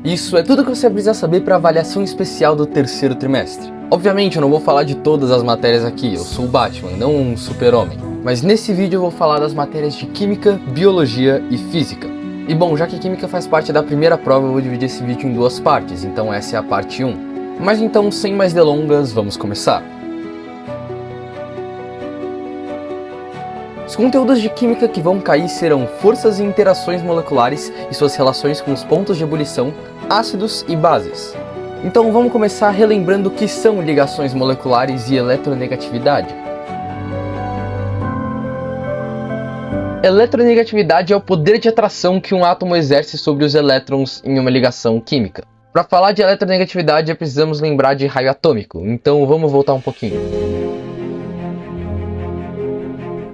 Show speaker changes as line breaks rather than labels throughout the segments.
Isso é tudo que você precisa saber para a avaliação especial do terceiro trimestre. Obviamente eu não vou falar de todas as matérias aqui, eu sou o Batman, não um super-homem. Mas nesse vídeo eu vou falar das matérias de Química, Biologia e Física. E bom, já que Química faz parte da primeira prova, eu vou dividir esse vídeo em duas partes, então essa é a parte 1. Mas então, sem mais delongas, vamos começar. Os conteúdos de Química que vão cair serão forças e interações moleculares e suas relações com os pontos de ebulição, ácidos e bases. Então vamos começar relembrando o que são ligações moleculares e eletronegatividade. Eletronegatividade é o poder de atração que um átomo exerce sobre os elétrons em uma ligação química. Para falar de eletronegatividade, precisamos lembrar de raio atômico, então vamos voltar um pouquinho.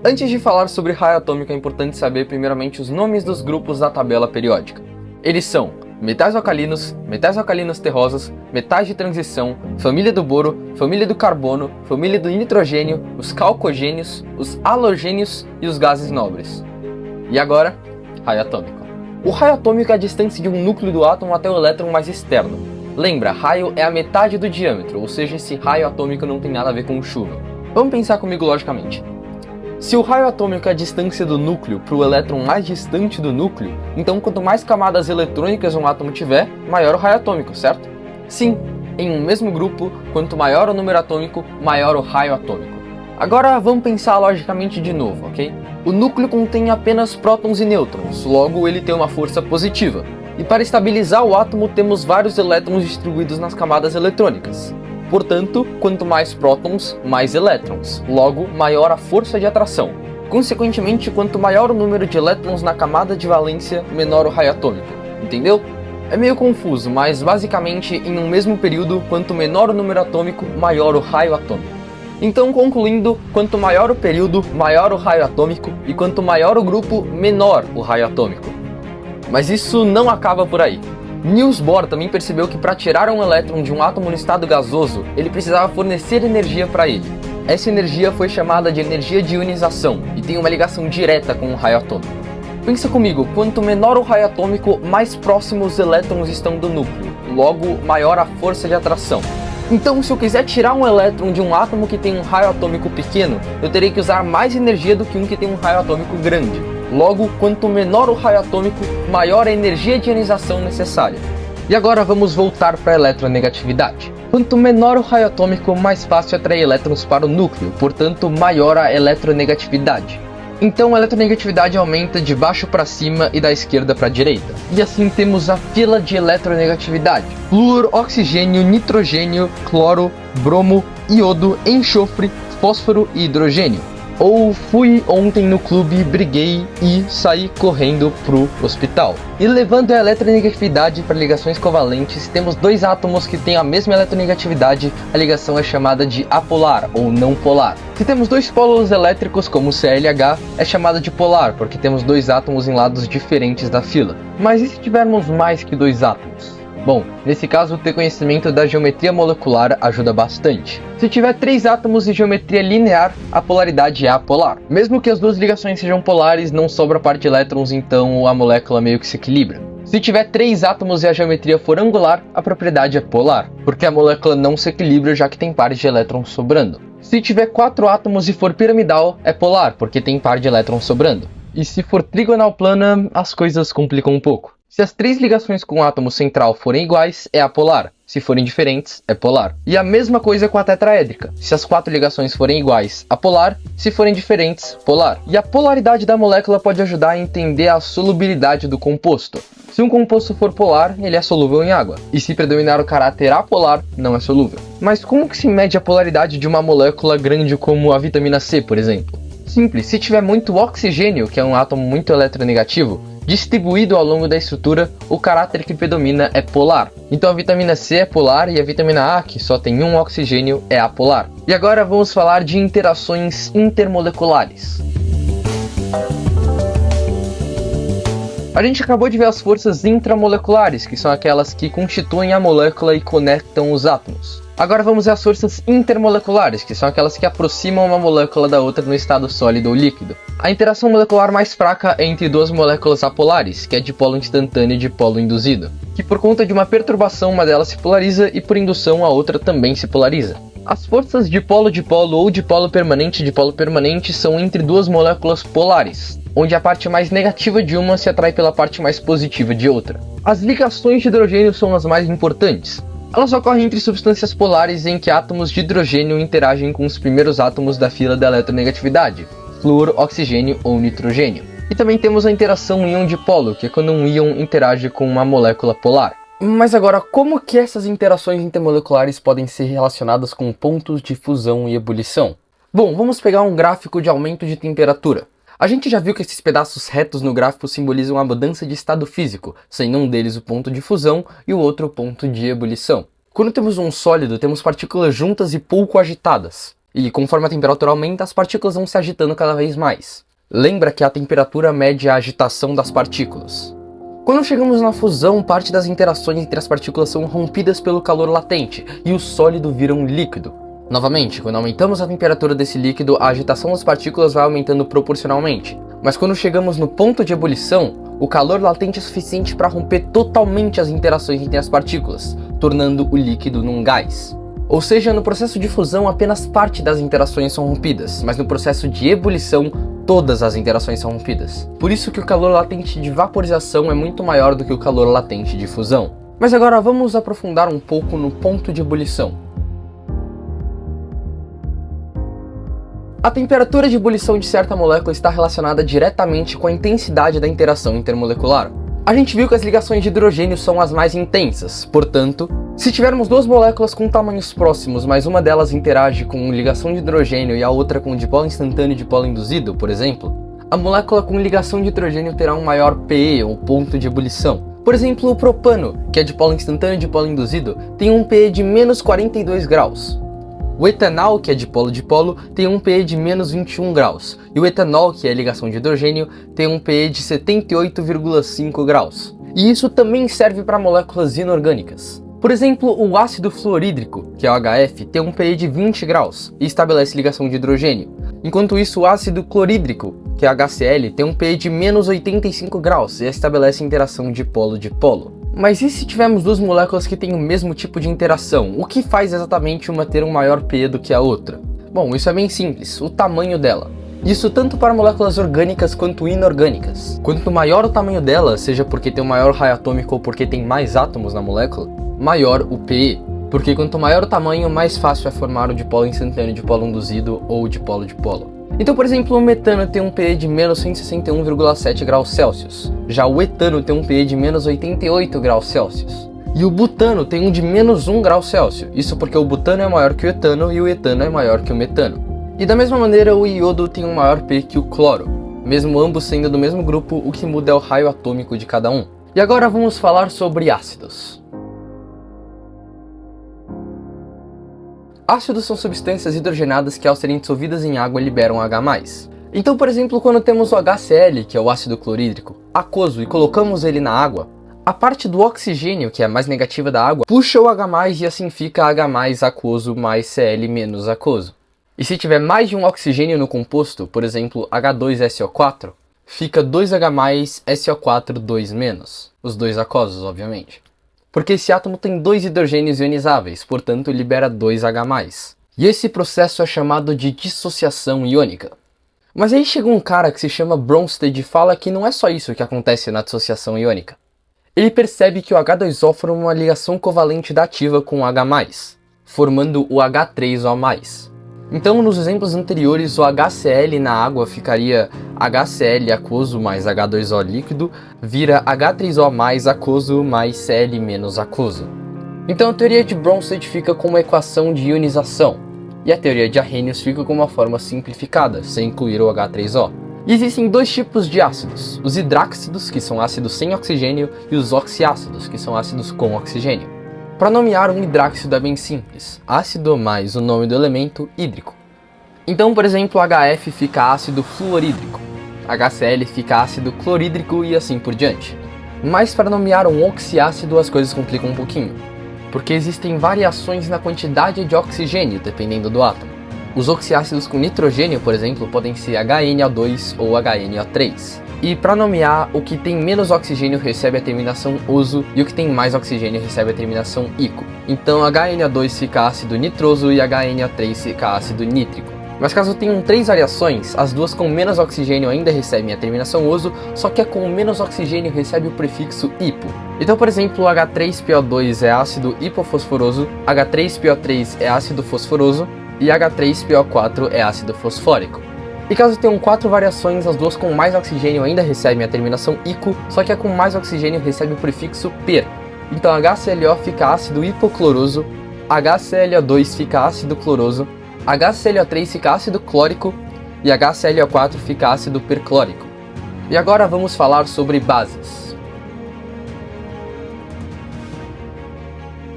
Antes de falar sobre raio atômico, é importante saber primeiramente os nomes dos grupos da tabela periódica. Eles são metais alcalinos terrosos, metais de transição, família do boro, família do carbono, família do nitrogênio, os calcogênios, os halogênios e os gases nobres. E agora, raio atômico. O raio atômico é a distância de um núcleo do átomo até o elétron mais externo. Lembra, raio é a metade do diâmetro, ou seja, esse raio atômico não tem nada a ver com chuva. Vamos pensar comigo logicamente. Se o raio atômico é a distância do núcleo para o elétron mais distante do núcleo, então quanto mais camadas eletrônicas um átomo tiver, maior o raio atômico, certo? Sim, em um mesmo grupo, quanto maior o número atômico, maior o raio atômico. Agora vamos pensar logicamente de novo, ok? O núcleo contém apenas prótons e nêutrons, logo ele tem uma força positiva. E para estabilizar o átomo temos vários elétrons distribuídos nas camadas eletrônicas. Portanto, quanto mais prótons, mais elétrons, logo maior a força de atração. Consequentemente, quanto maior o número de elétrons na camada de valência, menor o raio atômico. Entendeu? É meio confuso, mas basicamente em um mesmo período, quanto menor o número atômico, maior o raio atômico. Então, concluindo, quanto maior o período, maior o raio atômico, e quanto maior o grupo, menor o raio atômico. Mas isso não acaba por aí. Niels Bohr também percebeu que para tirar um elétron de um átomo no estado gasoso, ele precisava fornecer energia para ele. Essa energia foi chamada de energia de ionização e tem uma ligação direta com o raio atômico. Pensa comigo, quanto menor o raio atômico, mais próximos os elétrons estão do núcleo, logo maior a força de atração. Então, se eu quiser tirar um elétron de um átomo que tem um raio atômico pequeno, eu terei que usar mais energia do que um que tem um raio atômico grande. Logo, quanto menor o raio atômico, maior a energia de ionização necessária. E agora vamos voltar para a eletronegatividade. Quanto menor o raio atômico, mais fácil atrair elétrons para o núcleo, portanto maior a eletronegatividade. Então a eletronegatividade aumenta de baixo para cima e da esquerda para a direita. E assim temos a fila de eletronegatividade: flúor, oxigênio, nitrogênio, cloro, bromo, iodo, enxofre, fósforo e hidrogênio. Ou fui ontem no clube, briguei e saí correndo pro hospital. E levando a eletronegatividade para ligações covalentes, temos dois átomos que têm a mesma eletronegatividade, a ligação é chamada de apolar ou não polar. Se temos dois pólulos elétricos como o CLH, é chamada de polar, porque temos dois átomos em lados diferentes da fila. Mas e se tivermos mais que dois átomos? Bom, nesse caso, ter conhecimento da geometria molecular ajuda bastante. Se tiver três átomos de geometria linear, a polaridade é apolar. Mesmo que as duas ligações sejam polares, não sobra par de elétrons, então a molécula meio que se equilibra. Se tiver três átomos e a geometria for angular, a propriedade é polar, porque a molécula não se equilibra já que tem pares de elétrons sobrando. Se tiver quatro átomos e for piramidal, é polar, porque tem par de elétrons sobrando. E se for trigonal plana, as coisas complicam um pouco. Se as três ligações com o átomo central forem iguais, é apolar. Se forem diferentes, é polar. E a mesma coisa com a tetraédrica. Se as quatro ligações forem iguais, apolar. Se forem diferentes, polar. E a polaridade da molécula pode ajudar a entender a solubilidade do composto. Se um composto for polar, ele é solúvel em água. E se predominar o caráter apolar, não é solúvel. Mas como que se mede a polaridade de uma molécula grande como a vitamina C, por exemplo? Simples, se tiver muito oxigênio, que é um átomo muito eletronegativo, distribuído ao longo da estrutura, o caráter que predomina é polar. Então a vitamina C é polar e a vitamina A, que só tem um oxigênio, é apolar. E agora vamos falar de interações intermoleculares. A gente acabou de ver as forças intramoleculares, que são aquelas que constituem a molécula e conectam os átomos. Agora vamos ver as forças intermoleculares, que são aquelas que aproximam uma molécula da outra no estado sólido ou líquido. A interação molecular mais fraca é entre duas moléculas apolares, que é dipolo instantâneo e dipolo induzido, que por conta de uma perturbação uma delas se polariza e por indução a outra também se polariza. As forças dipolo-dipolo ou dipolo permanente são entre duas moléculas polares, onde a parte mais negativa de uma se atrai pela parte mais positiva de outra. As ligações de hidrogênio são as mais importantes. Elas ocorrem entre substâncias polares em que átomos de hidrogênio interagem com os primeiros átomos da fila da eletronegatividade, flúor, oxigênio ou nitrogênio. E também temos a interação íon-dipolo, que é quando um íon interage com uma molécula polar. Mas agora, como que essas interações intermoleculares podem ser relacionadas com pontos de fusão e ebulição? Bom, vamos pegar um gráfico de aumento de temperatura. A gente já viu que esses pedaços retos no gráfico simbolizam a mudança de estado físico, sendo um deles o ponto de fusão e o outro o ponto de ebulição. Quando temos um sólido, temos partículas juntas e pouco agitadas. E conforme a temperatura aumenta, as partículas vão se agitando cada vez mais. Lembra que a temperatura mede a agitação das partículas. Quando chegamos na fusão, parte das interações entre as partículas são rompidas pelo calor latente e o sólido vira um líquido. Novamente, quando aumentamos a temperatura desse líquido, a agitação das partículas vai aumentando proporcionalmente. Mas quando chegamos no ponto de ebulição, o calor latente é suficiente para romper totalmente as interações entre as partículas, tornando o líquido num gás. Ou seja, no processo de fusão apenas parte das interações são rompidas, mas no processo de ebulição todas as interações são rompidas. Por isso que o calor latente de vaporização é muito maior do que o calor latente de fusão. Mas agora vamos aprofundar um pouco no ponto de ebulição. A temperatura de ebulição de certa molécula está relacionada diretamente com a intensidade da interação intermolecular. A gente viu que as ligações de hidrogênio são as mais intensas, portanto, se tivermos duas moléculas com tamanhos próximos, mas uma delas interage com ligação de hidrogênio e a outra com dipolo instantâneo e dipolo induzido, por exemplo, a molécula com ligação de hidrogênio terá um maior PE, ou ponto de ebulição. Por exemplo, o propano, que é dipolo instantâneo e dipolo induzido, tem um PE de menos 42 graus. O etanol, que é dipolo-dipolo, tem um PE de menos 21 graus, e o etanol, que é ligação de hidrogênio, tem um PE de 78,5 graus. E isso também serve para moléculas inorgânicas. Por exemplo, o ácido fluorídrico, que é o HF, tem um PE de 20 graus e estabelece ligação de hidrogênio. Enquanto isso, o ácido clorídrico, que é HCl, tem um PE de menos 85 graus e estabelece interação dipolo-dipolo. Mas e se tivermos duas moléculas que têm o mesmo tipo de interação? O que faz exatamente uma ter um maior PE do que a outra? Bom, isso é bem simples, o tamanho dela. Isso tanto para moléculas orgânicas quanto inorgânicas. Quanto maior o tamanho dela, seja porque tem um maior raio atômico ou porque tem mais átomos na molécula, maior o PE. Porque quanto maior o tamanho, mais fácil é formar o dipolo instantâneo, dipolo induzido ou dipolo-dipolo. Então, por exemplo, o metano tem um PE de menos 161,7 graus Celsius. Já o etano tem um PE de menos 88 graus Celsius. E o butano tem um de menos 1 grau Celsius. Isso porque o butano é maior que o etano e o etano é maior que o metano. E da mesma maneira, o iodo tem um maior PE que o cloro. Mesmo ambos sendo do mesmo grupo, o que muda é o raio atômico de cada um. E agora vamos falar sobre ácidos. Ácidos são substâncias hidrogenadas que, ao serem dissolvidas em água, liberam H+. Então, por exemplo, quando temos o HCl, que é o ácido clorídrico, aquoso, e colocamos ele na água, a parte do oxigênio, que é a mais negativa da água, puxa o H+, e assim fica H+ aquoso mais Cl menos aquoso. E se tiver mais de um oxigênio no composto, por exemplo, H2SO4, fica 2H+, SO4, 2-, os dois aquosos, obviamente. Porque esse átomo tem dois hidrogênios ionizáveis, portanto libera 2H+. E esse processo é chamado de dissociação iônica. Mas aí chega um cara que se chama Bronsted e fala que não é só isso que acontece na dissociação iônica. Ele percebe que o H2O forma uma ligação covalente dativa com o H+, formando o H3O+. Então, nos exemplos anteriores, o HCl na água ficaria HCl aquoso mais H2O líquido, vira H3O mais aquoso mais Cl menos aquoso. Então a teoria de Bronsted fica com uma equação de ionização, e a teoria de Arrhenius fica com uma forma simplificada, sem incluir o H3O. E existem dois tipos de ácidos, os hidráxidos, que são ácidos sem oxigênio, e os oxiácidos, que são ácidos com oxigênio. Para nomear um hidráxido é bem simples, ácido mais o nome do elemento hídrico. Então, por exemplo, HF fica ácido fluorídrico, HCl fica ácido clorídrico e assim por diante. Mas para nomear um oxiácido as coisas complicam um pouquinho, porque existem variações na quantidade de oxigênio dependendo do átomo. Os oxiácidos com nitrogênio, por exemplo, podem ser HNO2 ou HNO3. E para nomear, o que tem menos oxigênio recebe a terminação oso e o que tem mais oxigênio recebe a terminação ico. Então HNO2 fica ácido nitroso e HNO3 fica ácido nítrico. Mas caso tenham 3 variações, as duas com menos oxigênio ainda recebem a terminação oso, só que a com menos oxigênio recebe o prefixo hipo. Então, por exemplo, H3PO2 é ácido hipofosforoso, H3PO3 é ácido fosforoso e H3PO4 é ácido fosfórico. E caso tenham 4 variações, as duas com mais oxigênio ainda recebem a terminação ico, só que a com mais oxigênio recebe o prefixo per. Então HClO fica ácido hipocloroso, HClO2 fica ácido cloroso, HClO3 fica ácido clórico e HClO4 fica ácido perclórico. E agora vamos falar sobre bases.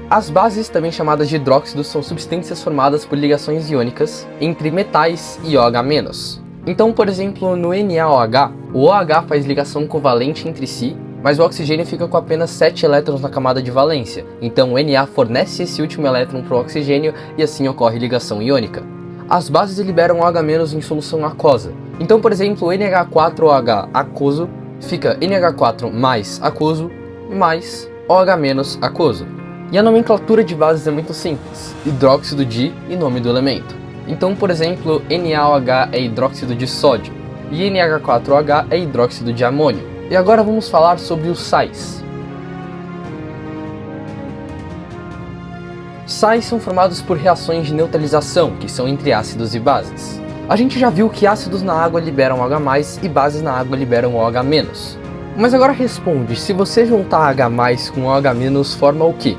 As bases, também chamadas de hidróxidos, são substâncias formadas por ligações iônicas entre metais e OH-. Então, por exemplo, no NaOH, o OH faz ligação covalente entre si, mas o oxigênio fica com apenas 7 elétrons na camada de valência, então o Na fornece esse último elétron para o oxigênio e assim ocorre ligação iônica. As bases liberam OH- em solução aquosa, então, por exemplo, o NH4OH aquoso fica NH4 mais aquoso mais OH- aquoso. E a nomenclatura de bases é muito simples, hidróxido de e nome do elemento. Então, por exemplo, NaOH é hidróxido de sódio e NH4OH é hidróxido de amônio. E agora vamos falar sobre os sais. Sais são formados por reações de neutralização, que são entre ácidos e bases. A gente já viu que ácidos na água liberam H+, e bases na água liberam OH-. Mas agora responde, se você juntar H+ com OH- forma o quê?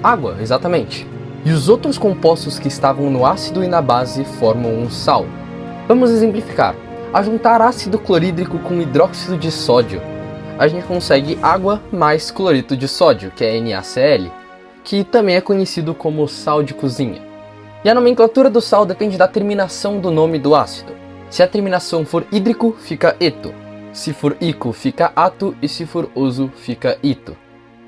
Água, exatamente. E os outros compostos que estavam no ácido e na base formam um sal. Vamos exemplificar. Ao juntar ácido clorídrico com hidróxido de sódio, a gente consegue água mais cloreto de sódio, que é NaCl, que também é conhecido como sal de cozinha. E a nomenclatura do sal depende da terminação do nome do ácido. Se a terminação for hídrico, fica eto. Se for ico, fica ato. E se for oso, fica ito.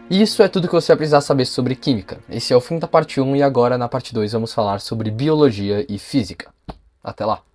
E isso é tudo que você vai precisar saber sobre química. Esse é o fim da parte 1 e agora na parte 2 vamos falar sobre biologia e física. Até lá!